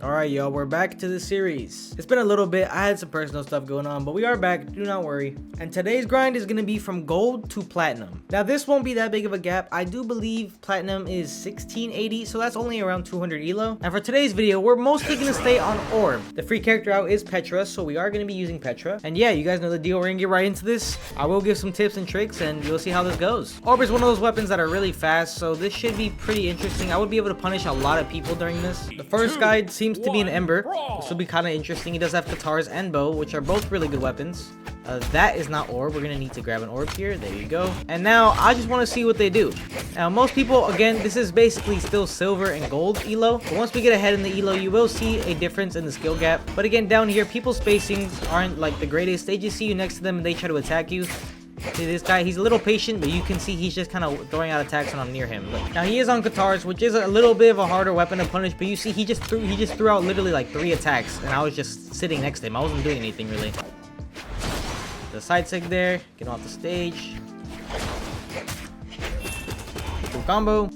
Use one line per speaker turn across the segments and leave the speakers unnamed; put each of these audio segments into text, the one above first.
Alright y'all, we're back to the series. It's been a little bit, I had some personal stuff going on, but we are back, do not worry. And today's grind is going to be from gold to platinum. Now this won't be that big of a gap. I do believe platinum is 1680, so that's only around 200 elo. And for today's video, we're mostly going to stay on orb. The free character out is Petra, so we are going to be using Petra. And yeah, you guys know the deal, we're going to get right into this. I will give some tips and tricks and you'll see how this goes. Orb is one of those weapons that are really fast, so this should be pretty interesting. I would be able to punish a lot of people during this. The first guide seems to be an ember. This will be kind of interesting. He does have guitars and bow, which are both really good weapons. That is not orb. We're gonna need to grab an orb here. There you go. And now I just want to see what they do. Now most people, again, this is basically still silver and gold elo, but once we get ahead in the elo, you will see a difference in the skill gap. But again, down here, people's spacings aren't like the greatest. They just see you next to them and they try to attack you. See this guy, he's a little patient, but you can see he's just kind of throwing out attacks when I'm near him. Look. Now he is on guitars, which is a little bit of a harder weapon to punish, but you see he just threw out literally like 3 attacks, and I was just sitting next to him. I wasn't doing anything really. The side sig there, get off the stage. Cool combo.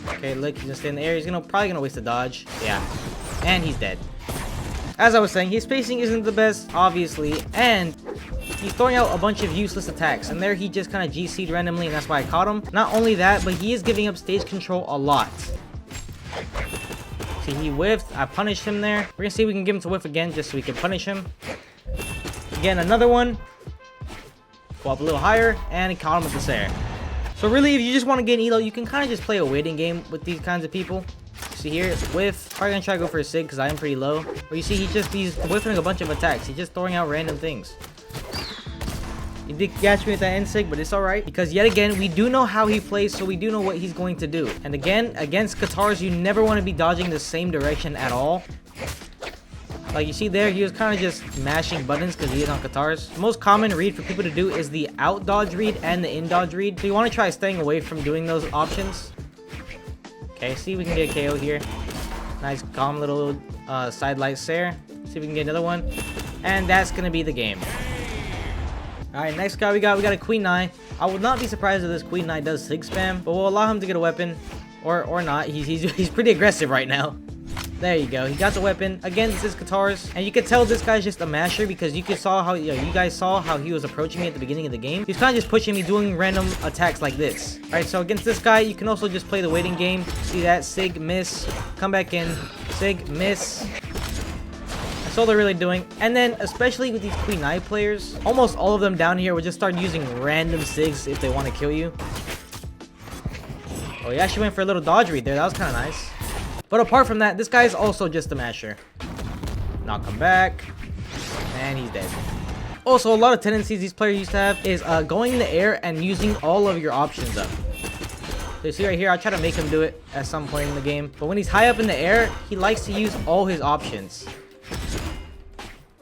Okay, look, he's gonna stay in the air. He's probably gonna waste a dodge. Yeah, and he's dead. As I was saying, his spacing isn't the best, obviously, and he's throwing out a bunch of useless attacks, and there he just kind of GC'd randomly, and that's why I caught him. Not only that, but he is giving up stage control a lot. See, he whiffed. I punished him there. We're gonna see if we can get him to whiff again, just so we can punish him. Again, another one. Go up a little higher, and he caught him with the Sarah. So really, if you just want to get an elo, you can kind of just play a waiting game with these kinds of people. See here, it's whiff. Probably gonna try to go for a sig because I am pretty low. But you see, he's whiffing a bunch of attacks. He's just throwing out random things. He did catch me with that end sig, but it's alright. Because yet again, we do know how he plays, so we do know what he's going to do. And again, against guitars, you never want to be dodging the same direction at all. Like you see there, he was kind of just mashing buttons because he is on guitars. The most common read for people to do is the out dodge read and the in dodge read. So you want to try staying away from doing those options. Okay, see if we can get a KO here. Nice calm little side light Sarah. See if we can get another one. And that's going to be the game. Alright, next guy we got a Queen Eye. I would not be surprised if this Queen Eye does sig spam, but we'll allow him to get a weapon. Or not. He's pretty aggressive right now. There you go. He got the weapon. Again, this is guitars. And you can tell this guy's just a masher because you guys saw how he was approaching me at the beginning of the game. He's kind of just pushing me, doing random attacks like this. Alright, so against this guy, you can also just play the waiting game. See that? Sig, miss. Come back in. Sig, miss. That's all they're really doing. And then, especially with these Queen Eye players, almost all of them down here would just start using random sigs if they want to kill you. Oh, he actually went for a little dodge read there. That was kind of nice. But apart from that, this guy is also just a masher. Knock him back. And he's dead. Also, a lot of tendencies these players used to have is going in the air and using all of your options up. So you see right here, I try to make him do it at some point in the game. But when he's high up in the air, he likes to use all his options.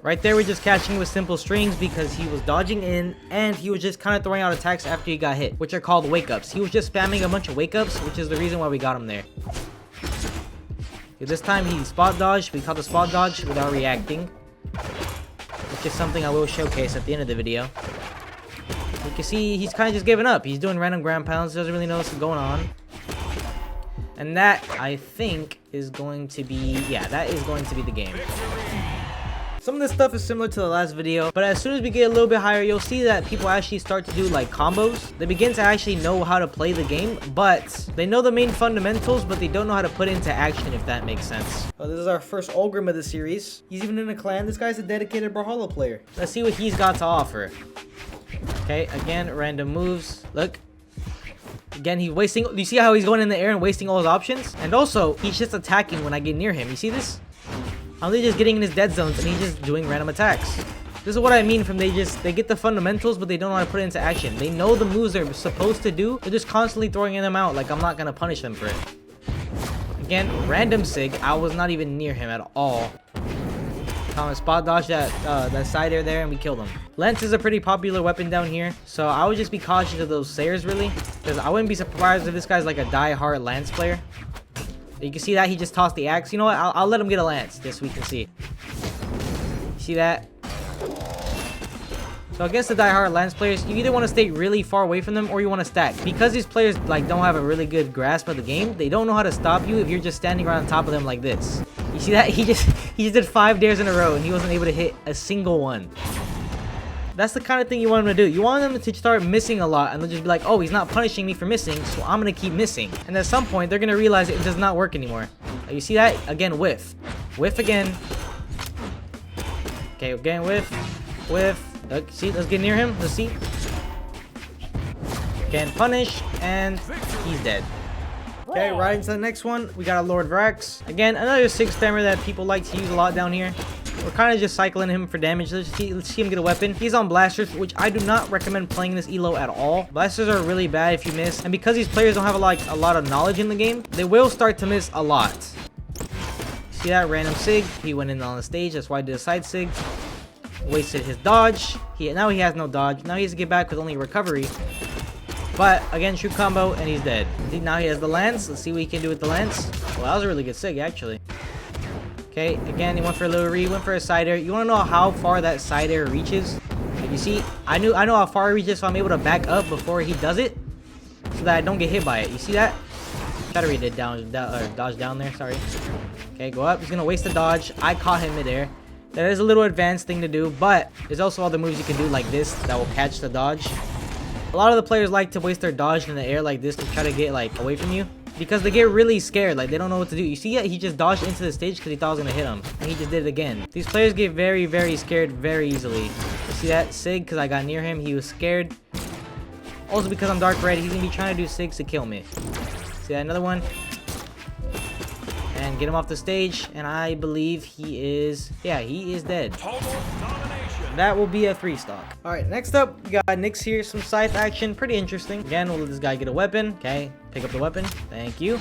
Right there, we're just catching with simple strings because he was dodging in and he was just kind of throwing out attacks after he got hit, which are called wake-ups. He was just spamming a bunch of wake-ups, which is the reason why we got him there. This time he spot dodged. We caught the spot dodge without reacting, which is something I will showcase at the end of the video. You can see he's kind of just giving up. He's doing random ground pounds, doesn't really know what's going on. And that, I think, is going to be, yeah, that is going to be the game. Some of this stuff is similar to the last video, but as soon as we get a little bit higher, you'll see that people actually start to do like combos. They begin to actually know how to play the game, but they know the main fundamentals, but they don't know how to put it into action, if that makes sense. Oh, this is our first Ulgrim of the series. He's even in a clan. This guy's a dedicated Brawlhalla player. Let's see what he's got to offer. Okay, again, random moves. Look. Again, he's wasting. You see how he's going in the air and wasting all his options? And also, he's just attacking when I get near him. You see this? How they're just getting in his dead zones and he's just doing random attacks. This is what I mean from they get the fundamentals, but they don't know how to put it into action. They know the moves they're supposed to do. They're just constantly throwing them out like I'm not going to punish them for it. Again, random sig. I was not even near him at all. Common spot dodge that side air there and we killed him. Lance is a pretty popular weapon down here, so I would just be cautious of those Sayers really, because I wouldn't be surprised if this guy's like a die-hard Lance player. You can see that he just tossed the axe. You know what? I'll let him get a lance just so we can see. See that? So against the die-hard lance players, you either want to stay really far away from them or you want to stack. Because these players like don't have a really good grasp of the game, they don't know how to stop you if you're just standing right on top of them like this. You You see that? He just did 5 dares in a row and he wasn't able to hit a single one. That's the kind of thing you want them to do. You want them to start missing a lot and they'll just be like, oh, he's not punishing me for missing, so I'm gonna keep missing. And at some point, they're gonna realize it does not work anymore. You see that? Again, whiff. Whiff again. Okay, again, whiff. Whiff. See, let's get near him. Let's see. Again, punish, and he's dead. Okay, right into the next one. We got a Lord Vraxx. Again, another 6 spammer that people like to use a lot down here. We're kind of just cycling him for damage. Let's see him get a weapon. He's on blasters, which I do not recommend playing this elo at all. Blasters are really bad if you miss. And because these players don't have a lot of knowledge in the game, they will start to miss a lot. See that? Random sig. He went in on the stage. That's why I did a side sig. Wasted his dodge. Now he has no dodge. Now he has to get back with only recovery. But again, shoot combo and he's dead. Now he has the lance. Let's see what he can do with the lance. Well, that was a really good sig actually. Okay, again, he went for a little re, went for a side air. You want to know how far that side air reaches? If you see, I know how far it reaches, so I'm able to back up before he does it, so that I don't get hit by it. You see that? Try to read it dodge down there. Sorry. Okay, go up. He's gonna waste the dodge. I caught him midair. That is a little advanced thing to do, but there's also other moves you can do like this that will catch the dodge. A lot of the players like to waste their dodge in the air like this to try to get like away from you, because they get really scared, like they don't know what to do. You see that he just dodged into the stage because he thought I was gonna hit him, and he just did it again. These players get very, very scared very easily. You see that? Sig, because I got near him, he was scared. Also because I'm dark red, he's gonna be trying to do Sigs to kill me. See that? Another one. And get him off the stage, and I believe he is, yeah, he is dead. That will be a 3 stock. Alright, next up, we got Nyx here, some Scythe action, pretty interesting. Again, we'll let this guy get a weapon. Okay, pick up the weapon. Thank you.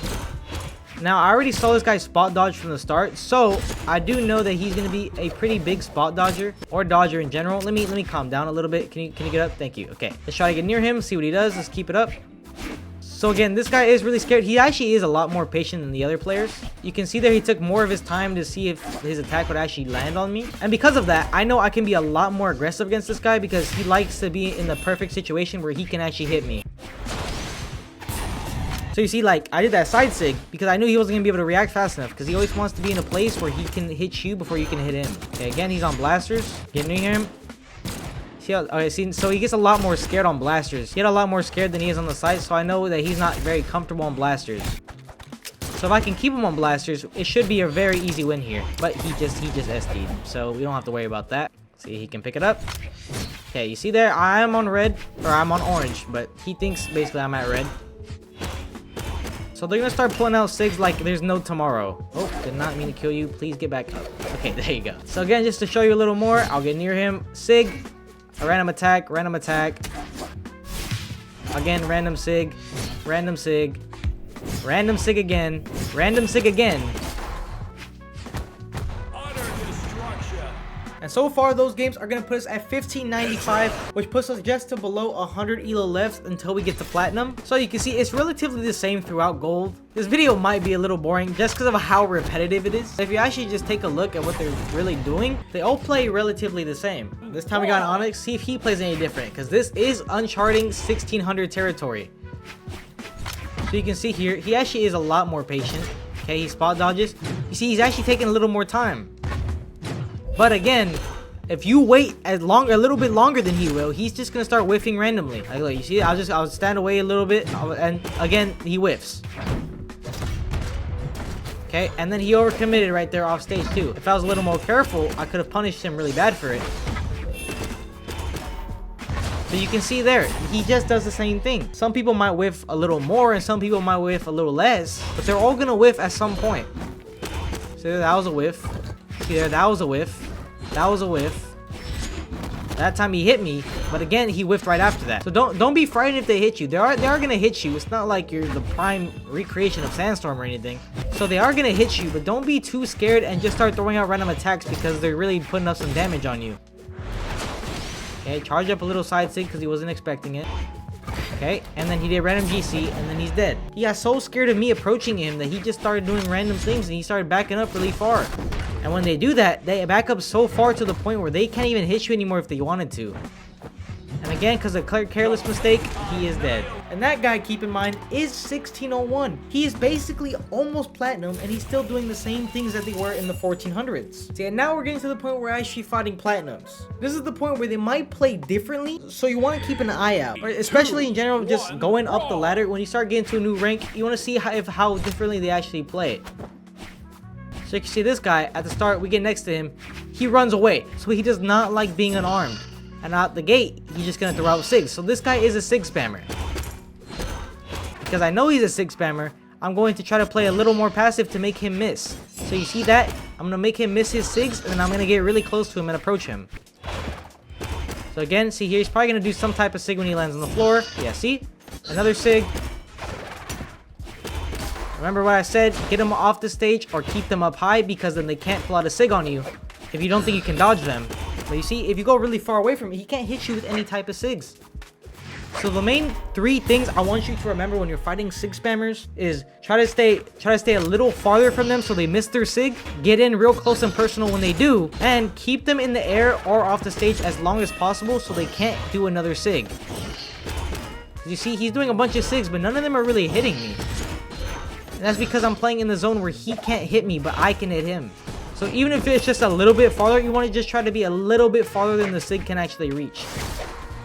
Now, I already saw this guy spot dodge from the start, so I do know that he's going to be a pretty big spot dodger, or dodger in general. Let me calm down a little bit. Can you get up? Thank you. Okay, let's try to get near him, see what he does. Let's keep it up. So again, this guy is really scared. He actually is a lot more patient than the other players. You can see that he took more of his time to see if his attack would actually land on me. And because of that, I know I can be a lot more aggressive against this guy because he likes to be in the perfect situation where he can actually hit me. So you see, like, I did that side sig because I knew he wasn't going to be able to react fast enough because he always wants to be in a place where he can hit you before you can hit him. Okay, again, he's on blasters. Get near him. See how, okay, see, so he gets a lot more scared on blasters. He get a lot more scared than he is on the side, so I know that he's not very comfortable on blasters. So if I can keep him on blasters, it should be a very easy win here. But he just SD'd, so we don't have to worry about that. See, he can pick it up. Okay, you see there, I am on red, or I'm on orange, but he thinks basically I'm at red. So they're gonna start pulling out Sigs like there's no tomorrow. Oh, did not mean to kill you. Please get back up. Okay, there you go. So again, just to show you a little more, I'll get near him. Sig. A random attack, random attack. Again, random sig, random sig, random sig again, random sig again. And so far, those games are going to put us at 1595, which puts us just to below 100 elo left until we get to platinum. So you can see it's relatively the same throughout gold. This video might be a little boring just because of how repetitive it is. If you actually just take a look at what they're really doing, they all play relatively the same. This time we got Onyx, see if he plays any different, because this is uncharting 1600 territory. So you can see here, he actually is a lot more patient. Okay, he spot dodges. You see, he's actually taking a little more time. But again, if you wait a little bit longer than he will, he's just gonna start whiffing randomly. Like, look, you see, I'll stand away a little bit, and again, he whiffs. Okay, and then he overcommitted right there off stage too. If I was a little more careful, I could have punished him really bad for it. But you can see there, he just does the same thing. Some people might whiff a little more, and some people might whiff a little less, but they're all gonna whiff at some point. So that was a whiff. See there, that was a whiff. That was a whiff. That time he hit me, but again he whiffed right after that. So don't be frightened if they hit you. They are gonna hit you. It's not like you're the prime recreation of Sandstorm or anything. So they are gonna hit you, but don't be too scared and just start throwing out random attacks because they're really putting up some damage on you. Okay, charge up a little side sig because he wasn't expecting it. Okay, and then he did random GC, and then he's dead. He got so scared of me approaching him that he just started doing random things, and he started backing up really far. And when they do that, they back up so far to the point where they can't even hit you anymore if they wanted to. And And again, because of a careless mistake, he is dead. And that guy, keep in mind, is 1601. He is basically almost platinum, and he's still doing the same things that they were in the 1400s. See, and now we're getting to the point where we're actually fighting platinums. This is the point where they might play differently, so you want to keep an eye out. Or especially in general, just going up the ladder. When you start getting to a new rank, you want to see how differently they actually play it. So you can see this guy, at the start, we get next to him, he runs away. So he does not like being unarmed. And out the gate, he's just going to throw out SIGs. So this guy is a SIG spammer. Because I know he's a SIG spammer, I'm going to try to play a little more passive to make him miss. So you see that? I'm going to make him miss his SIGs, and then I'm going to get really close to him and approach him. So again, see here, he's probably going to do some type of SIG when he lands on the floor. Yeah, see? Another SIG. Remember what I said? Get them off the stage or keep them up high, because then they can't pull out a SIG on you if you don't think you can dodge them. But you see, if you go really far away from it, he can't hit you with any type of SIGs. So the main 3 things I want you to remember when you're fighting SIG spammers is try to stay a little farther from them so they miss their SIG, get in real close and personal when they do, and keep them in the air or off the stage as long as possible so they can't do another SIG. You see, he's doing a bunch of SIGs, but none of them are really hitting me. And that's because I'm playing in the zone where he can't hit me, but I can hit him. So even if it's just a little bit farther, you want to just try to be a little bit farther than the SIG can actually reach.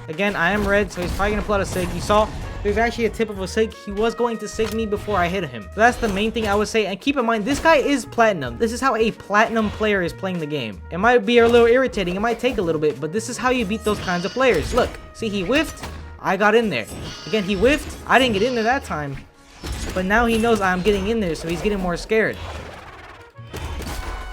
Again, I am red, so he's probably going to pull out a SIG. You saw there's actually a tip of a SIG. He was going to SIG me before I hit him. So that's the main thing I would say. And keep in mind, this guy is platinum. This is how a platinum player is playing the game. It might be a little irritating. It might take a little bit, but this is how you beat those kinds of players. Look, see, he whiffed. I got in there. Again, he whiffed. I didn't get in there that time. But now he knows I'm getting in there, so he's getting more scared.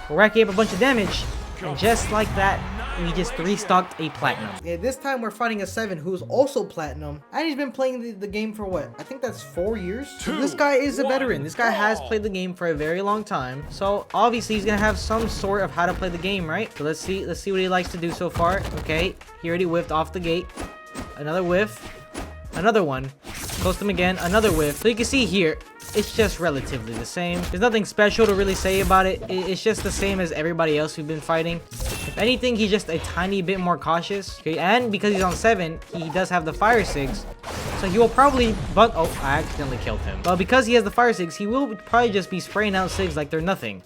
We're racking up a bunch of damage, and just like that, we just 3-stocked a platinum. Yeah, this time we're fighting a 7 who's also platinum, and he's been playing the game for what? I think that's 4 years? So this guy is a veteran. This guy has played the game for a very long time, so obviously he's gonna have some sort of how to play the game, right? So let's see what he likes to do so far. Okay, he already whiffed off the gate. Another whiff. Another one. Post him again. Another whiff. So you can see here, it's just relatively the same. There's nothing special to really say about it. It's just the same as everybody else we've been fighting. If anything, he's just a tiny bit more cautious. Okay, and because he's on 7, he does have the fire SIGs. So he will probably... Oh, I accidentally killed him. Well, because he has the fire SIGs, he will probably just be spraying out SIGs like they're nothing.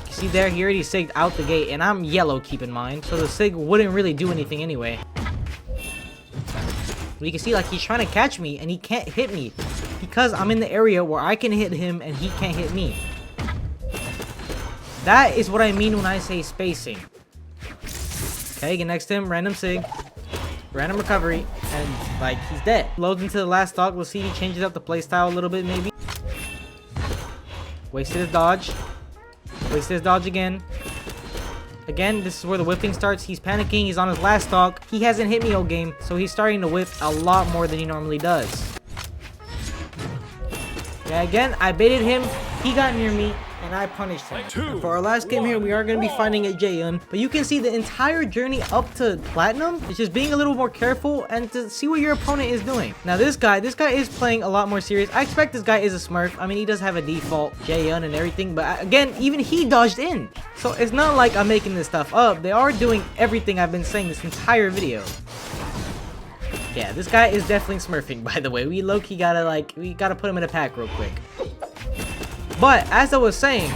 You see there, he already SIG'd out the gate. And I'm yellow, keep in mind. So the SIG wouldn't really do anything anyway. But you can see, like, he's trying to catch me, and he can't hit me. Because I'm in the area where I can hit him, and he can't hit me. That is what I mean when I say spacing. Okay, get next to him, random SIG. Random recovery, and, like, he's dead. Loads into the last stock. We'll see if he changes up the playstyle a little bit, maybe. Wasted his dodge. Wasted his dodge again. Again, this is where the whipping starts. He's panicking. He's on his last stock. He hasn't hit me all game, so he's starting to whip a lot more than he normally does. Yeah, again, I baited him. He got near me, and I punished him. And for our last game here, we are going to be finding a Jaehyun. But you can see the entire journey up to Platinum is just being a little more careful and to see what your opponent is doing. Now, this guy is playing a lot more serious. I expect this guy is a smurf. I mean, he does have a default Jaehyun and everything. But again, even he dodged in. So it's not like I'm making this stuff up. They are doing everything I've been saying this entire video. Yeah, this guy is definitely smurfing, by the way. We low-key gotta put him in a pack real quick. But as I was saying,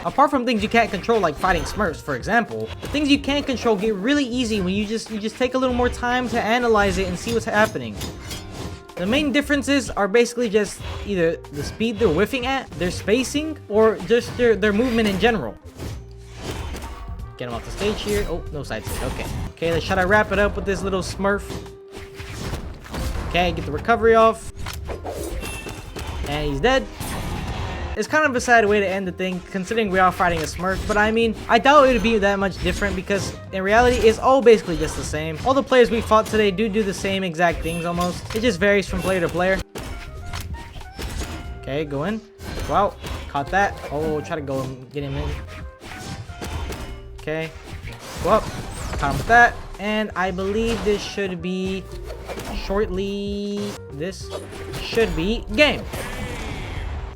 apart from things you can't control like fighting smurfs, for example, the things you can control get really easy when you just take a little more time to analyze it and see what's happening. The main differences are basically just either the speed they're whiffing at, their spacing, or just their movement in general. Get him off the stage here. Oh, no side stage. Okay. Okay, let's try to wrap it up with this little smurf. Okay, get the recovery off. And he's dead. It's kind of a sad way to end the thing, considering we are fighting a smurf. But I mean, I doubt it would be that much different because in reality, it's all basically just the same. All the players we fought today do the same exact things almost. It just varies from player to player. Okay, go in. Wow, caught that. Oh, try to go and get him in. Okay, go up. Caught him with that. And I believe this should be shortly. This should be game.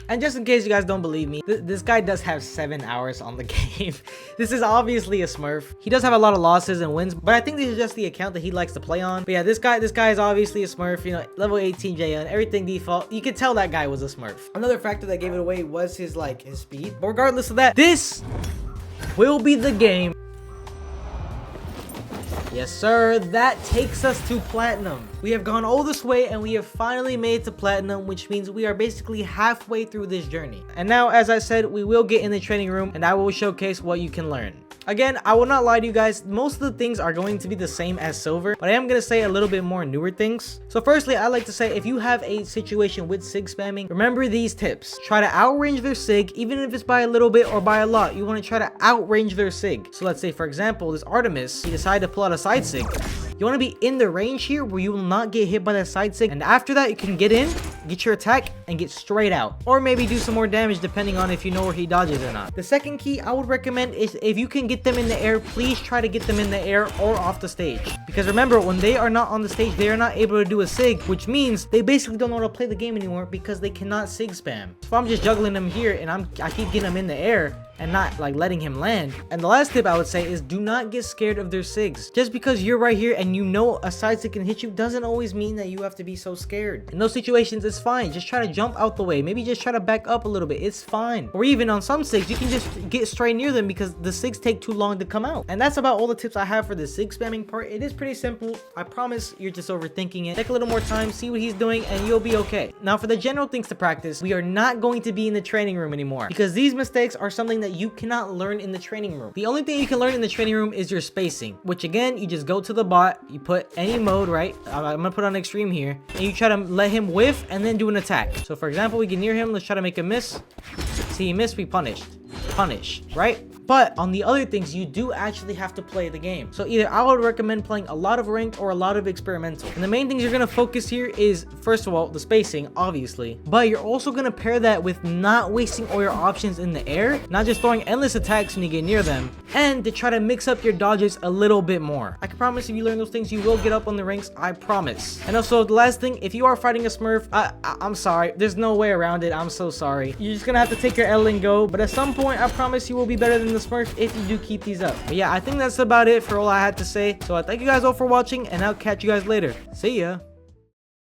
And just in case you guys don't believe me, this guy does have 7 hours on the game. This is obviously a smurf. He does have a lot of losses and wins, but I think this is just the account that he likes to play on. But yeah, this guy is obviously a smurf, you know, level 18 JN, everything default. You could tell that guy was a smurf. Another factor that gave it away was his speed. But regardless of that, this will be the game. Yes, sir. That takes us to platinum. We have gone all this way and we have finally made it to platinum, which means we are basically halfway through this journey. And now, as I said, we will get in the training room and I will showcase what you can learn. Again, I will not lie to you guys, most of the things are going to be the same as silver, but I am going to say a little bit more newer things. So firstly, I like to say if you have a situation with sig spamming, remember these tips. Try to outrange their sig, even if it's by a little bit or by a lot. You want to try to outrange their sig. So let's say, for example, this Artemis, he decided to pull out a side sig. You want to be in the range here where you will not get hit by that side sig, and after that you can get in, get your attack, and get straight out, or maybe do some more damage depending on if you know where he dodges or not. The second key I would recommend is if you can get them in the air, please try to get them in the air or off the stage, because remember, when they are not on the stage, they are not able to do a sig, which means they basically don't know how to play the game anymore because they cannot sig spam. So if I'm just juggling them here and I keep getting them in the air and not letting him land. And the last tip I would say is do not get scared of their sigs. Just because you're right here and you know a side sig can hit you doesn't always mean that you have to be so scared. In those situations, it's fine. Just try to jump out the way. Maybe just try to back up a little bit. It's fine. Or even on some sigs, you can just get straight near them because the sigs take too long to come out. And that's about all the tips I have for the sig spamming part. It is pretty simple. I promise you're just overthinking it. Take a little more time, see what he's doing, and you'll be okay. Now for the general things to practice, we are not going to be in the training room anymore because these mistakes are something that you cannot learn in the training room. The only thing you can learn in the training room is your spacing, which again, you just go to the bot, you put any mode, right? I'm gonna put on extreme here, and you try to let him whiff and then do an attack. So for example, we get near him, let's try to make him miss. See, he missed, we punish, right? But on the other things, you do actually have to play the game. So either I would recommend playing a lot of ranked or a lot of experimental. And the main things you're going to focus here is, first of all, the spacing, obviously. But you're also going to pair that with not wasting all your options in the air, not just throwing endless attacks when you get near them, and to try to mix up your dodges a little bit more. I can promise if you learn those things, you will get up on the ranks, I promise. And also, the last thing, if you are fighting a smurf, I'm sorry. There's no way around it. I'm so sorry. You're just going to have to take your L and go. But at some point, I promise you will be better than the smurf if you do keep these up. But yeah, I think that's about it for all I had to say. So I thank you guys all for watching, and I'll catch you guys later. See ya.